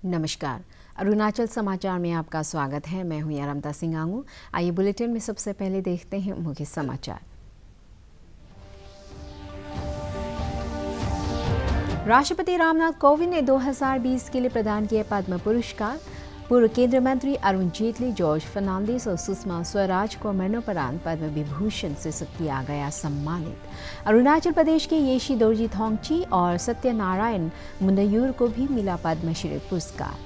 नमस्कार। अरुणाचल समाचार में आपका स्वागत है। मैं हूं यारमता सिंह आंगू। आइए बुलेटिन में सबसे पहले देखते हैं मुख्य समाचार। राष्ट्रपति रामनाथ कोविंद ने 2020 के लिए प्रदान किए पद्म पुरस्कार। पूर्व केंद्रीय मंत्री अरुण जेटली, जॉर्ज फर्नांडिस और सुषमा स्वराज को मरणोपरांत पद्म विभूषण से किया गया सम्मानित। अरुणाचल प्रदेश के येशी दोरजी थोंगची और सत्यनारायण मुंडयूर को भी मिला पद्मश्री पुरस्कार।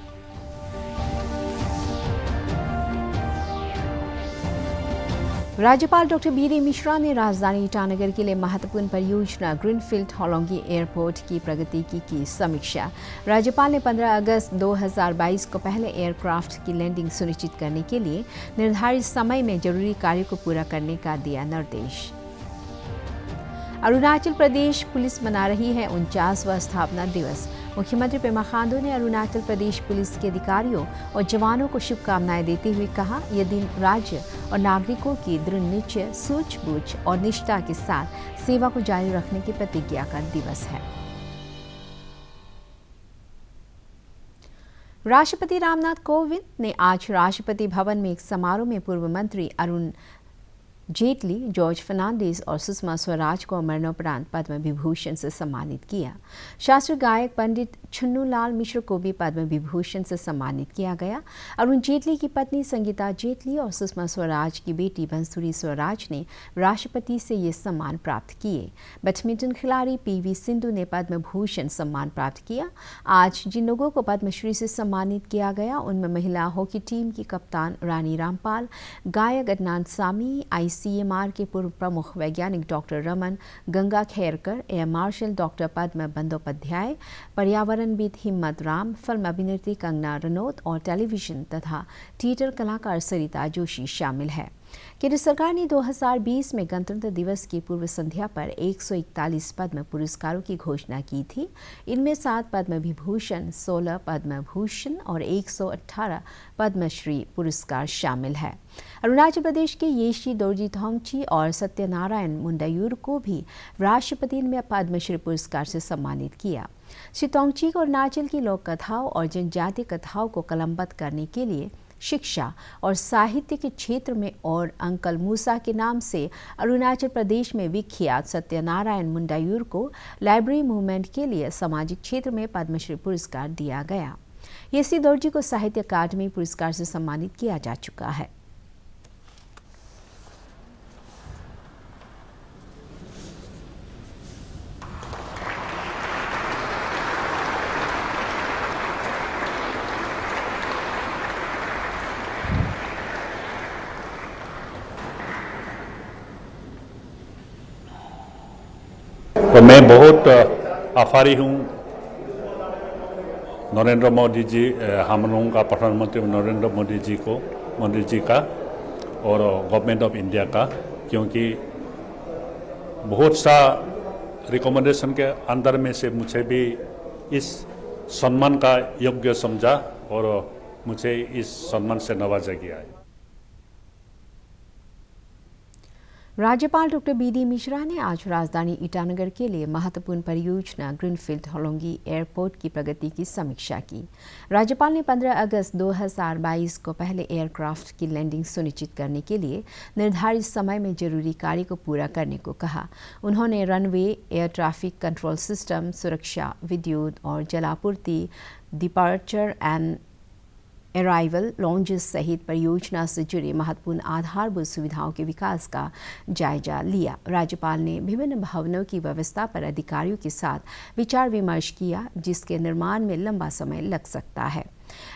राज्यपाल डॉक्टर बी डी मिश्रा ने राजधानी ईटानगर के लिए महत्वपूर्ण परियोजना ग्रीनफील्ड होलोंगी एयरपोर्ट की प्रगति की समीक्षा। राज्यपाल ने 15 अगस्त 2022 को पहले एयरक्राफ्ट की लैंडिंग सुनिश्चित करने के लिए निर्धारित समय में जरूरी कार्यों को पूरा करने का दिया निर्देश। अरुणाचल प्रदेश पुलिस मना रही है 49वां स्थापना दिवस। मुख्यमंत्री पेमा खांडू ने अरुणाचल प्रदेश पुलिस के अधिकारियों और जवानों को शुभकामनाएं देते हुए कहा, यह दिन राज्य और नागरिकों की दृढ़ निश्चय, सूझबूझ और निष्ठा के साथ सेवा को जारी रखने की प्रतिज्ञा का दिवस है। राष्ट्रपति रामनाथ कोविंद ने आज राष्ट्रपति भवन में एक समारोह में पूर्व मंत्री अरुण जेटली, जॉर्ज फर्नांडिस और सुषमा स्वराज को मरणोपरांत पद्म विभूषण से सम्मानित किया। शास्त्रीय गायक पंडित छन्नूलाल मिश्र को भी पद्म विभूषण से सम्मानित किया गया। अरुण जेटली की पत्नी संगीता जेटली और सुषमा स्वराज की बेटी बंसुरी स्वराज ने राष्ट्रपति से ये सम्मान प्राप्त किए। बैडमिंटन खिलाड़ी पीवी सिंधु ने पद्म भूषण सम्मान प्राप्त किया। आज जिन लोगों को पद्मश्री से सम्मानित किया गया उनमें महिला हॉकी टीम की कप्तान रानी रामपाल, गायक अदनान सामी, ICMR के पूर्व प्रमुख वैज्ञानिक doctor Raman Ganga Khairkar, air marshal doctor Padma Bandopadhyay, पर्यावरणविद हिम्मत राम, फिल्म अभिनेत्री कंगना रनौत और टेलीविजन तथा थिएटर कलाकार सरिता जोशी शामिल है। केंद्र सरकार ने 2020 में गणतंत्र दिवस की पूर्व संध्या पर 141 पद्म पुरस्कारों की घोषणा की थी। इनमें 7 पद्म विभूषण, 16 पद्म भूषण और 118 पद्मश्री पुरस्कार शामिल है। अरुणाचल प्रदेश के येशी दोरजी थोंगची और सत्यनारायण मुंडयूर को भी राष्ट्रपति ने पद्मश्री पुरस्कार से सम्मानित किया। श्री थोंगची को अरुणाचल की लोक कथाओं और जनजातीय कथाओं को कलमबद्ध करने के लिए शिक्षा और साहित्य के क्षेत्र में और अंकल मूसा के नाम से अरुणाचल प्रदेश में विख्यात सत्यनारायण मुंडयूर को लाइब्रेरी मूवमेंट के लिए सामाजिक क्षेत्र में पद्मश्री पुरस्कार दिया गया। येशी दोरजी को साहित्य अकादमी पुरस्कार से सम्मानित किया जा चुका है। तो मैं बहुत आभारी हूँ नरेंद्र मोदी जी, हम लोगों का प्रधानमंत्री नरेंद्र मोदी जी का और गवर्नमेंट ऑफ इंडिया का, क्योंकि बहुत सा रिकमेंडेशन के अंदर में से मुझे भी इस सम्मान का योग्य समझा और मुझे इस सम्मान से नवाजा गया है। राज्यपाल डॉक्टर बी डी मिश्रा ने आज राजधानी ईटानगर के लिए महत्वपूर्ण परियोजना ग्रीनफील्ड होलोंगी एयरपोर्ट की प्रगति की समीक्षा की। राज्यपाल ने 15 अगस्त 2022 को पहले एयरक्राफ्ट की लैंडिंग सुनिश्चित करने के लिए निर्धारित समय में जरूरी कार्य को पूरा करने को कहा। उन्होंने runway, air traffic control system, सुरक्षा, विद्युत और जलापूर्ति, डिपार्चर एंड अराइवल लॉन्जेस सहित परियोजना से जुड़े महत्वपूर्ण आधारभूत सुविधाओं के विकास का जायजा लिया। राज्यपाल ने विभिन्न भवनों की व्यवस्था पर अधिकारियों के साथ विचार विमर्श किया, जिसके निर्माण में लंबा समय लग सकता है।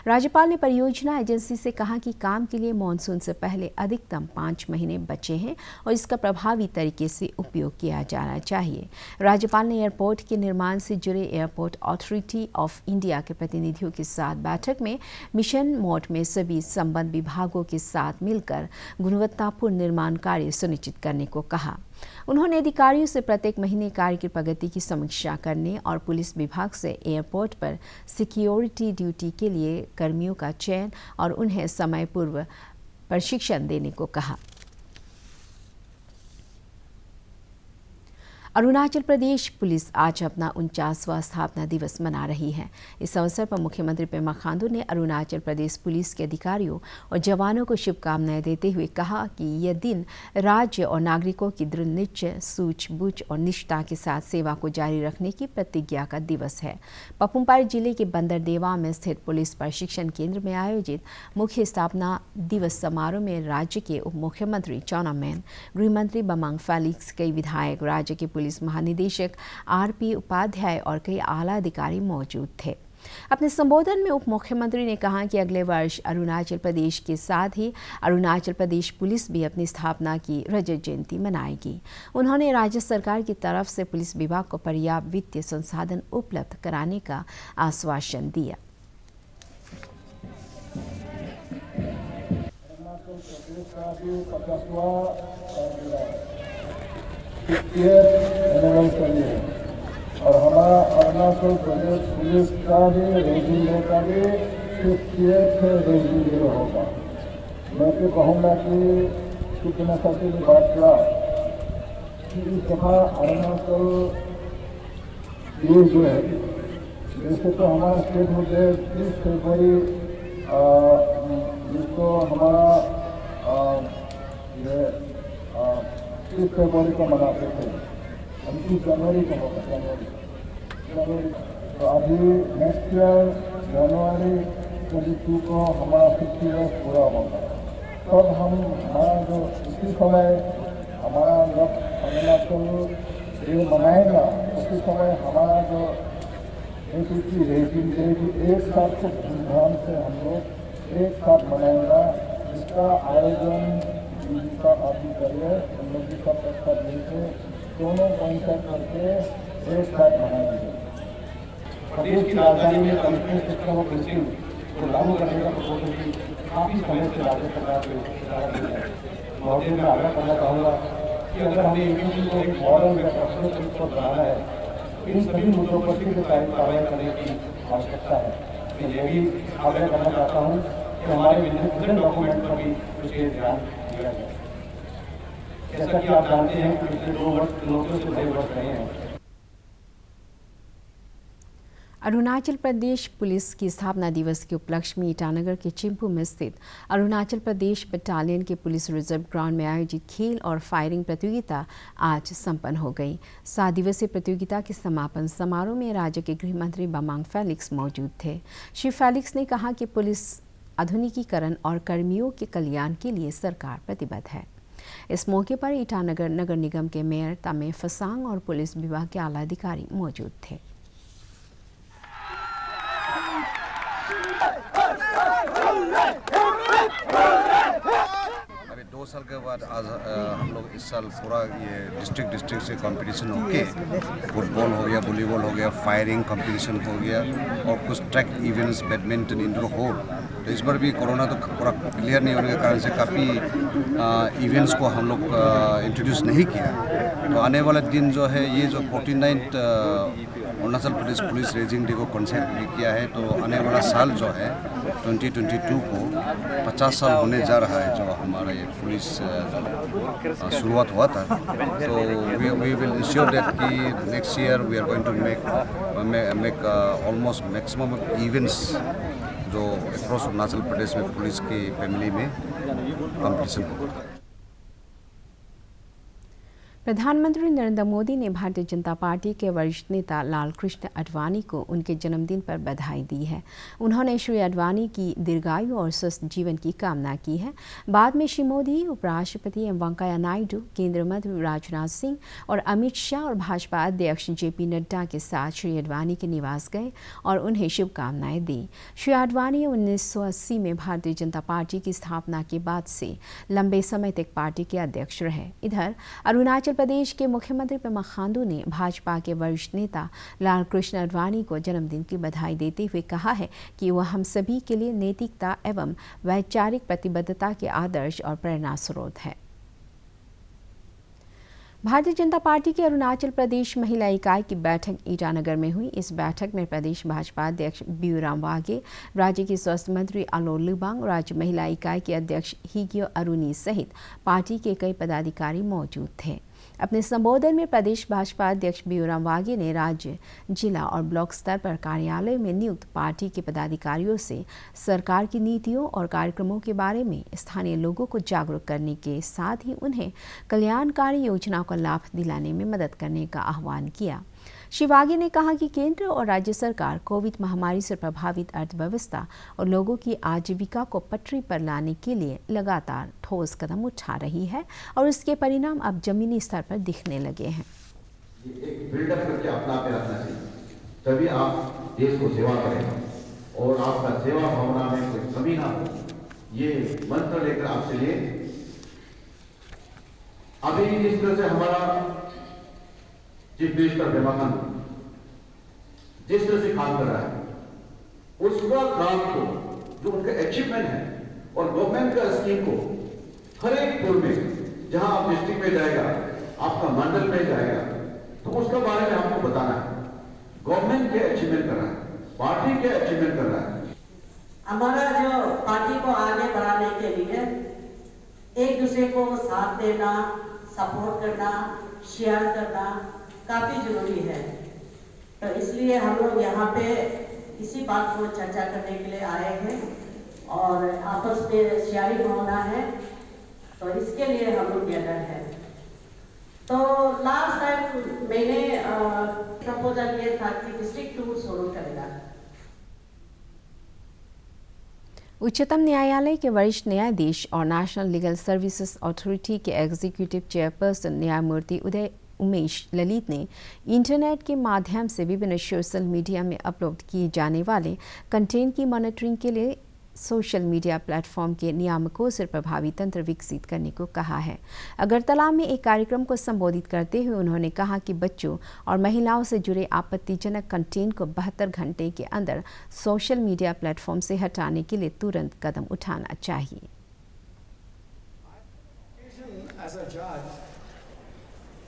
राज्यपाल ने परियोजना एजेंसी से कहा कि काम के लिए मानसून से पहले अधिकतम 5 महीने बचे हैं और इसका प्रभावी तरीके से उपयोग किया जाना चाहिए। राज्यपाल ने एयरपोर्ट के निर्माण से जुड़े एयरपोर्ट अथॉरिटी ऑफ इंडिया के प्रतिनिधियों के साथ बैठक में मिशन मोड में सभी संबद्ध विभागों के साथ मिलकर गुणवत्तापूर्ण निर्माण कार्य सुनिश्चित करने को कहा। उन्होंने अधिकारियों से प्रत्येक महीने कार्य की प्रगति की समीक्षा करने और पुलिस विभाग से एयरपोर्ट पर सिक्योरिटी ड्यूटी के लिए कर्मियों का चयन और उन्हें समय पूर्व प्रशिक्षण देने को कहा। अरुणाचल प्रदेश पुलिस आज अपना 49वां स्थापना दिवस मना रही है। इस अवसर पर मुख्यमंत्री पेमा खांडू ने अरुणाचल प्रदेश पुलिस के अधिकारियों और जवानों को शुभकामनाएं देते हुए कहा कि यह दिन राज्य और नागरिकों की दृढ़ निश्चय, सूझबूझ और निष्ठा के साथ सेवा को जारी रखने की प्रतिज्ञा का दिवस है। पपुमपारे जिले के बंदरदेवा में स्थित पुलिस प्रशिक्षण केंद्र में आयोजित मुख्य स्थापना दिवस समारोह में राज्य के उप मुख्यमंत्री चाउना मेन, गृह मंत्री बामांग फेलिक्स, कई विधायक, राज्य के पुलिस महानिदेशक आरपी उपाध्याय और कई आला अधिकारी मौजूद थे। अपने संबोधन में उप मुख्यमंत्री ने कहा कि अगले वर्ष अरुणाचल प्रदेश के साथ ही अरुणाचल प्रदेश पुलिस भी अपनी स्थापना की रजत जयंती मनाएगी। उन्होंने राज्य सरकार की तरफ से पुलिस विभाग को पर्याप्त वित्तीय संसाधन उपलब्ध कराने का आश्वासन दिया। और हमारा अरुणाचल प्रदेश पुलिस का भी रेजिमेंट का भी 58th रेजिमेंट होगा। मैं तो कहूँगा कि कितना साथी ने बात किया कि इस दफा अरुणाचल ये जो है, जैसे तो हमारा स्टेट मुझे 30 फरवरी जिसको हमारा 30 फरवरी को मनाते थे, 29 जनवरी को होगा। जनवरी तो अभी नेक्स्ट ईयर जनवरी 22 को हमारा 50 ईयर्स पूरा होगा। तब हम हमारा जो उसी समय हमारा जब अरुणाचल ये मनाएगा, उसी समय हमारा जो APC रेजिम एक साथ खूब धूमधाम से हम लोग एक साथ मनाएगा, जिसका आयोजन जिसका आप भी करिए, हम लोग भी सब एक साथ मिलकर दोनों कॉन्टैक्ट करके एक साथ मनाएंगे। प्रदेश की राजधानी में कमिश्नर शिक्षा व पुलिसिंग को लागू करने का प्रपोजल की काफ़ी समय से राज्य सरकार के महोदय में आग्रह करना चाहूँगा कि अगर हमें APC को एक मॉडल या प्रोफेशनल पुलिस को बनाना है, इन सभी मुद्दों पर शीघ्र कार्रवाई करने की आवश्यकता है। मैं ये भी आग्रह करना चाहता हूँ कि हमारे विभिन्न डॉक्यूमेंट पर भी विशेष ध्यान दिया जाए। जैसा कि आप जानते हैं कि पिछले 2 वर्ष चुनौतियों से भरे वर्ष रहे हैं। अरुणाचल प्रदेश पुलिस की स्थापना दिवस के उपलक्ष्य में ईटानगर के चिंपू में स्थित अरुणाचल प्रदेश बटालियन के पुलिस रिजर्व ग्राउंड में आयोजित खेल और फायरिंग प्रतियोगिता आज संपन्न हो गई। 7 दिवसीय प्रतियोगिता के समापन समारोह में राज्य के गृह मंत्री बामांग फेलिक्स मौजूद थे। श्री फेलिक्स ने कहा कि पुलिस आधुनिकीकरण और कर्मियों के कल्याण के लिए सरकार प्रतिबद्ध है। इस मौके पर ईटानगर नगर निगम के मेयर तामे फसांग और पुलिस विभाग के आला अधिकारी मौजूद थे। अभी 2 साल के बाद आज हम लोग इस साल पूरा ये डिस्ट्रिक्ट से कंपटीशन हो के फुटबॉल हो गया, वॉलीबॉल हो गया, फायरिंग कंपटीशन हो गया और कुछ track events, badminton, indoor hall. तो इस बार भी कोरोना तो पूरा क्लियर नहीं होने के कारण से काफ़ी इवेंट्स को हम लोग इंट्रोड्यूस नहीं किया। तो आने वाले दिन जो है ये जो 49th Arunachal Pradesh police raising day को कॉन्सेप्ट भी किया है। तो आने वाला साल जो है 2022 को 50 साल होने जा रहा है जो हमारा ये पुलिस शुरुआत हुआ था। तो वी विल इंश्योर दैट कि next year we are going to make almost maximum events जो अक्रॉस अरुणाचल प्रदेश में पुलिस की फैमिली में कंपटीशन होगा। प्रधानमंत्री नरेंद्र मोदी ने भारतीय जनता पार्टी के वरिष्ठ नेता लालकृष्ण आडवाणी को उनके जन्मदिन पर बधाई दी है। उन्होंने श्री आडवाणी की दीर्घायु और स्वस्थ जीवन की कामना की है। बाद में श्री मोदी, उपराष्ट्रपति एम वेंकैया नायडू, केंद्रीय मंत्री राजनाथ सिंह और अमित शाह और भाजपा अध्यक्ष JP नड्डा के साथ श्री आडवाणी के निवास गए और उन्हें शुभकामनाएं दी। श्री आडवाणी 1980 में भारतीय जनता पार्टी की स्थापना के बाद से लंबे समय तक पार्टी के अध्यक्ष रहे। इधर अरुणाचल प्रदेश के मुख्यमंत्री पेमा खांडू ने भाजपा के वरिष्ठ नेता लालकृष्ण आडवाणी को जन्मदिन की बधाई देते हुए कहा है कि वह हम सभी के लिए नैतिकता एवं वैचारिक प्रतिबद्धता के आदर्श और प्रेरणा स्रोत है। भारतीय जनता पार्टी की अरुणाचल प्रदेश महिला इकाई की बैठक ईटानगर में हुई। इस बैठक में प्रदेश भाजपा अध्यक्ष ब्यूराम वाघे, राज्य के स्वास्थ्य मंत्री आलो लिबांग, राज्य महिला इकाई के अध्यक्ष हिगियो अरुणी सहित पार्टी के कई पदाधिकारी मौजूद थे। अपने संबोधन में प्रदेश भाजपा अध्यक्ष बियूराम वाघे ने राज्य, जिला और ब्लॉक स्तर पर कार्यालय में नियुक्त पार्टी के पदाधिकारियों से सरकार की नीतियों और कार्यक्रमों के बारे में स्थानीय लोगों को जागरूक करने के साथ ही उन्हें कल्याणकारी योजनाओं का लाभ दिलाने में मदद करने का आह्वान किया। श्री वाघे ने कहा कि केंद्र और राज्य सरकार कोविड महामारी से प्रभावित अर्थव्यवस्था और लोगों की आजीविका को पटरी पर लाने के लिए लगातार ठोस कदम उठा रही है और उसके परिणाम अब जमीनी स्तर पर दिखने लगे हैं। एक बिल्डअप करके अपना पे रखना चाहिए, तभी आप देश को सेवा करेंगे और आपका सेवा भावना में कोई कमी ना हो, ये मंत्र लेकर आप चलिए। अभी जिस तरह से हमारा चीफ मिनिस्टर पेमा खांडू जिस तरह से काम कर रहा है, उसका काम को जो उनका अचीवमेंट है और गवर्नमेंट का स्कीम को हर एक पुल में, जहां आप डिस्ट्रिक्ट में जाएगा, आपका मंडल में जाएगा, तो उसके बारे में आपको बताना है। गवर्नमेंट क्या अचीवमेंट कर रहा है, पार्टी क्या अचीवमेंट कर रहा है। हमारा जो पार्टी को आगे बढ़ाने के लिए एक दूसरे को साथ देना, सपोर्ट करना, शेयर करना काफी जरूरी है। तो इसलिए हम लोग यहाँ पे इसी बात को चर्चा करने के लिए आए हैं और आपस में शेयरिंग होना है, तो इसके लिए हम लोग गैदर हैं। तो लास्ट टाइम मैंने प्रपोजल ये था कि डिस्ट्रिक्ट टूर शुरू करेगा। उच्चतम न्यायालय के वरिष्ठ न्यायाधीश और नेशनल लीगल सर्विसेज अथॉरिटी के एग्जीक्यूटिव चेयरपर्सन न्यायमूर्ति उमेश ललित ने इंटरनेट के माध्यम से विभिन्न सोशल मीडिया में अपलोड किए जाने वाले कंटेंट की मॉनिटरिंग के लिए सोशल मीडिया प्लेटफॉर्म के नियामकों से प्रभावी तंत्र विकसित करने को कहा है। अगरतला में एक कार्यक्रम को संबोधित करते हुए उन्होंने कहा कि बच्चों और महिलाओं से जुड़े आपत्तिजनक कंटेंट को 72 घंटे के अंदर सोशल मीडिया प्लेटफॉर्म से हटाने के लिए तुरंत कदम उठाना चाहिए।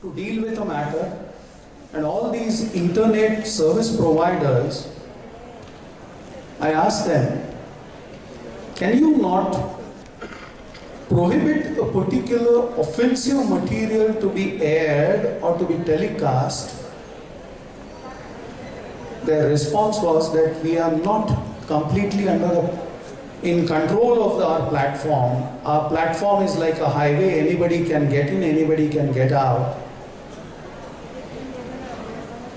To deal with a matter, and all these internet service providers, I asked them, can you not prohibit a particular offensive material to be aired or to be telecast? Their response was that we are not completely in control of our platform. Our platform is like a highway, anybody can get in, anybody can get out.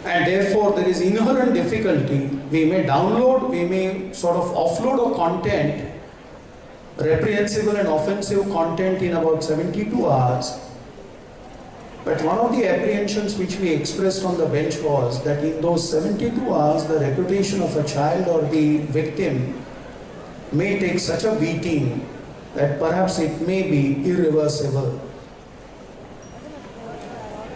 And therefore there is inherent difficulty. We may download, we may sort of offload a content, reprehensible and offensive content in about 72 hours. But one of the apprehensions which we expressed on the bench was that in those 72 hours, the reputation of a child or the victim may take such a beating that perhaps it may be irreversible.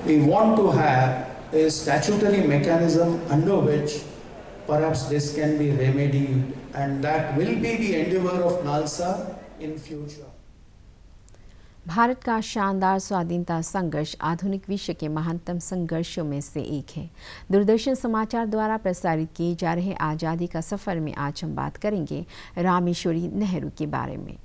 We want to have a statutory mechanism under which perhaps this can be remedied, and that will be the endeavor of NALSA in future. Bharat का शानदार स्वाधीनता संघर्ष आधुनिक विश्व के महानतम संघर्षों में से एक है। दूरदर्शन समाचार द्वारा प्रसारित किए जा रहे आज़ादी का सफ़र में आज हम बात करेंगे रामेश्वरी नेहरू के बारे में।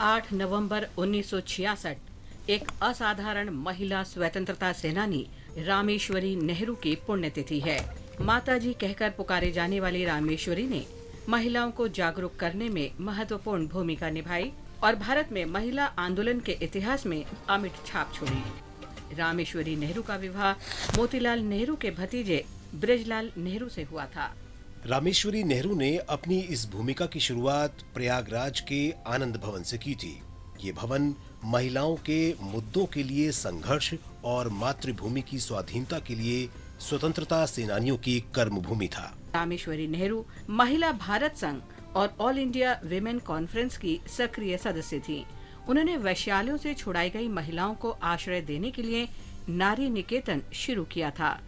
आठ नवंबर 1966 एक असाधारण महिला स्वतंत्रता सेनानी रामेश्वरी नेहरू की पुण्यतिथि है। माताजी कहकर पुकारे जाने वाली रामेश्वरी ने महिलाओं को जागरूक करने में महत्वपूर्ण भूमिका निभाई और भारत में महिला आंदोलन के इतिहास में अमिट छाप छोड़ी। रामेश्वरी नेहरू का विवाह मोतीलाल नेहरू के भतीजे ब्रजलाल नेहरू से हुआ था। रामेश्वरी नेहरू ने अपनी इस भूमिका की शुरुआत प्रयागराज के आनंद भवन से की थी। ये भवन महिलाओं के मुद्दों के लिए संघर्ष और मातृभूमि की स्वाधीनता के लिए स्वतंत्रता सेनानियों की कर्मभूमि था। रामेश्वरी नेहरू महिला भारत संघ और ऑल इंडिया विमेन कॉन्फ्रेंस की सक्रिय सदस्य थीं। उन्होंने वैश्यालयों से छुड़ाई गई महिलाओं को आश्रय देने के लिए नारी निकेतन शुरू किया था।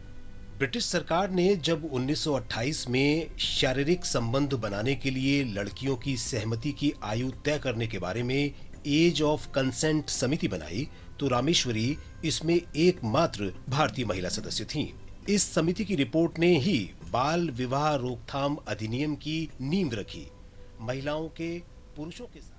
ब्रिटिश सरकार ने जब 1928 में शारीरिक संबंध बनाने के लिए लड़कियों की सहमति की आयु तय करने के बारे में एज ऑफ कंसेंट समिति बनाई तो रामेश्वरी इसमें एकमात्र भारतीय महिला सदस्य थीं। इस समिति की रिपोर्ट ने ही बाल विवाह रोकथाम अधिनियम की नींव रखी। महिलाओं के पुरुषों के साथ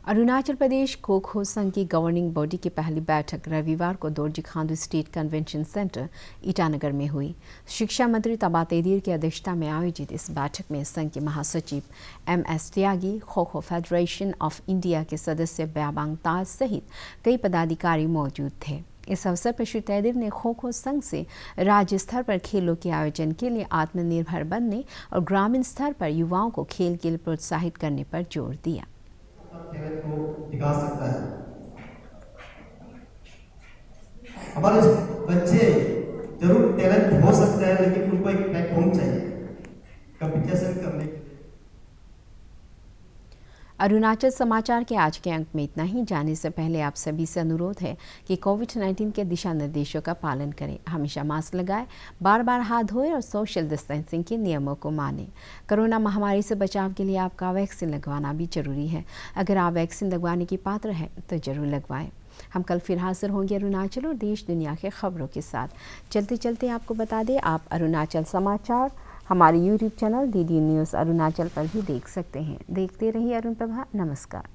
अरुणाचल प्रदेश खो खो संघ की गवर्निंग बॉडी की पहली बैठक रविवार को Dorji Khandu state convention centre Itanagar में हुई। शिक्षा मंत्री तबा तेदिर की अध्यक्षता में आयोजित इस बैठक में संघ के महासचिव MS Tyagi, kho kho federation of India के सदस्य ब्याबांग ताज सहित कई पदाधिकारी मौजूद थे। इस अवसर पर श्री तेदिर ने खो खो संघ से राज्य स्तर पर खेलों के आयोजन के लिए आत्मनिर्भर बनने और ग्रामीण स्तर पर युवाओं को खेल के लिए प्रोत्साहित करने पर जोर दिया। टैलेंट को दिखा सकता है। हमारे बच्चे जरूर टैलेंट हो सकता है, लेकिन उनको एक प्लेटफॉर्म चाहिए कंपटीशन करने के लिए। अरुणाचल समाचार के आज के अंक में इतना ही। जाने से पहले आप सभी से अनुरोध है कि कोविड-19 के दिशा निर्देशों का पालन करें, हमेशा मास्क लगाएं, बार बार हाथ धोएं और सोशल डिस्टेंसिंग के नियमों को मानें। कोरोना महामारी से बचाव के लिए आपका वैक्सीन लगवाना भी जरूरी है। अगर आप वैक्सीन लगवाने की पात्र हैं तो जरूर लगवाएं। हम कल फिर हाजिर होंगे अरुणाचल और देश दुनिया के खबरों के साथ। चलते चलते आपको बता दें, आप अरुणाचल समाचार हमारे YouTube channel DD news Arunachal पर भी देख सकते हैं। देखते रहिए अरुण प्रभा। नमस्कार।